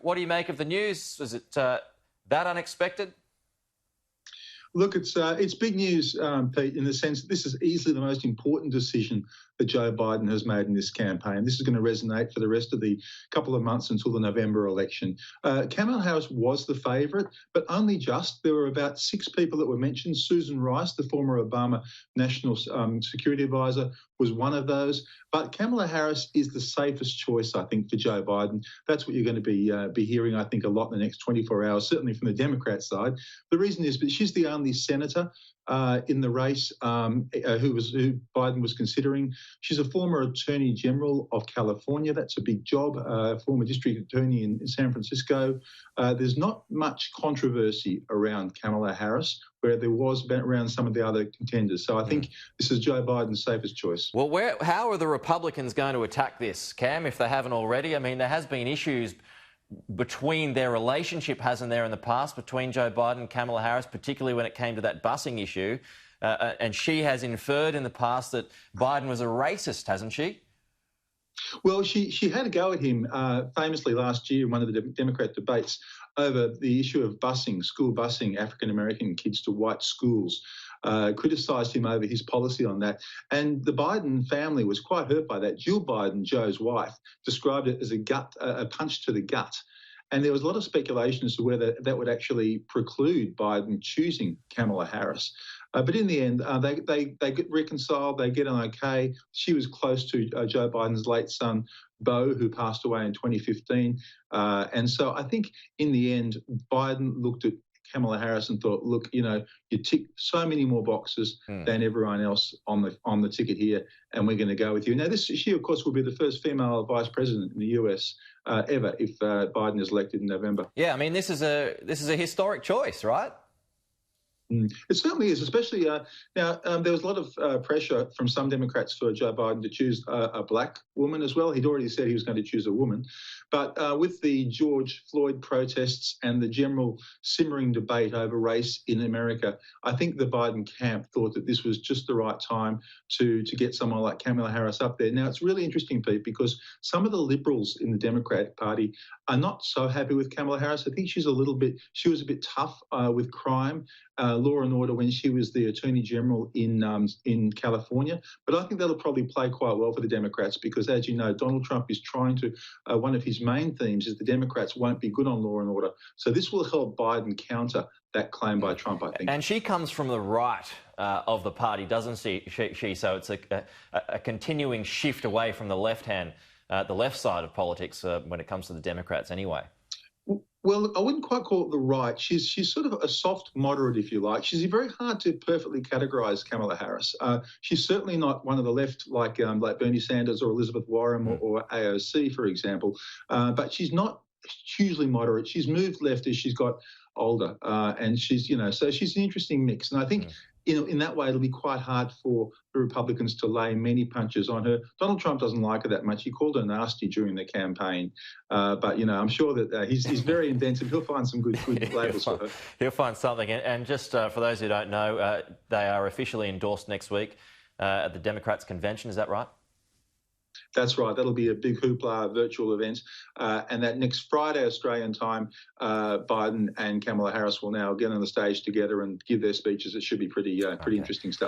What do you make of the news? Was it that unexpected? Look, it's big news, Pete, in the sense that this is easily the most important decision that Joe Biden has made in this campaign. This is going to resonate for the rest of the couple of months until the November election. Kamala Harris was the favourite, but only just. There were about 6 people that were mentioned. Susan Rice, the former Obama National Security Advisor, was one of those. But Kamala Harris is the safest choice, I think, for Joe Biden. That's what you're going to be hearing, I think, a lot in the next 24 hours, certainly from the Democrat side. The reason is that she's the only senator in the race who Biden was considering. She's a former Attorney General of California. That's a big job, former district attorney in San Francisco. There's not much controversy around Kamala Harris, where there was around some of the other contenders. So I think this is Joe Biden's safest choice. Well, how are the Republicans going to attack this, Cam, if they haven't already? I mean, there has been issues between their relationship, hasn't there, in the past, between Joe Biden and Kamala Harris, particularly when it came to that busing issue. And she has inferred in the past that Biden was a racist, hasn't she? Well, she had a go at him famously last year in one of the Democrat debates over the issue of busing, school busing African-American kids to white schools. Criticised him over his policy on that. And the Biden family was quite hurt by that. Jill Biden, Joe's wife, described it as a punch to the gut. And there was a lot of speculation as to whether that would actually preclude Biden choosing Kamala Harris. But in the end, they get reconciled, they get on okay. She was close to Joe Biden's late son, Beau, who passed away in 2015. And so I think in the end, Biden looked at Kamala Harris and thought, look, you know, you tick so many more boxes than everyone else on the ticket here, and we're going to go with you. Now, she, of course, will be the first female vice president in the US ever if Biden is elected in November. Yeah, I mean, this is a historic choice, right? It certainly is, especially now there was a lot of pressure from some Democrats for Joe Biden to choose a black woman as well. He'd already said he was going to choose a woman. But with the George Floyd protests and the general simmering debate over race in America, I think the Biden camp thought that this was just the right time to get someone like Kamala Harris up there. Now, it's really interesting, Pete, because some of the liberals in the Democratic Party are not so happy with Kamala Harris. I think she was a bit tough with crime, law and order when she was the Attorney General in California. But I think that'll probably play quite well for the Democrats because, as you know, Donald Trump is trying to, one of his main themes is the Democrats won't be good on law and order. So this will help Biden counter that claim by Trump, I think. And she comes from the right of the party, doesn't she? So it's a continuing shift away from the left side of politics when it comes to the Democrats anyway. Well, I wouldn't quite call it the right. She's sort of a soft moderate, if you like. She's very hard to perfectly categorise, Kamala Harris. She's certainly not one of the left like Bernie Sanders or Elizabeth Warren or AOC, for example. But she's not hugely moderate. She's moved left as she's got older, and so she's an interesting mix. And I think in that way, it'll be quite hard for the Republicans to lay many punches on her. Donald Trump doesn't like her that much. He called her nasty during the campaign. But, I'm sure that he's very inventive. He'll find some good labels for her. He'll find something. And just for those who don't know, they are officially endorsed next week at the Democrats' convention. Is that right? That's right. That'll be a big hoopla virtual event. And that next Friday, Australian time, Biden and Kamala Harris will now get on the stage together and give their speeches. It should be pretty interesting stuff.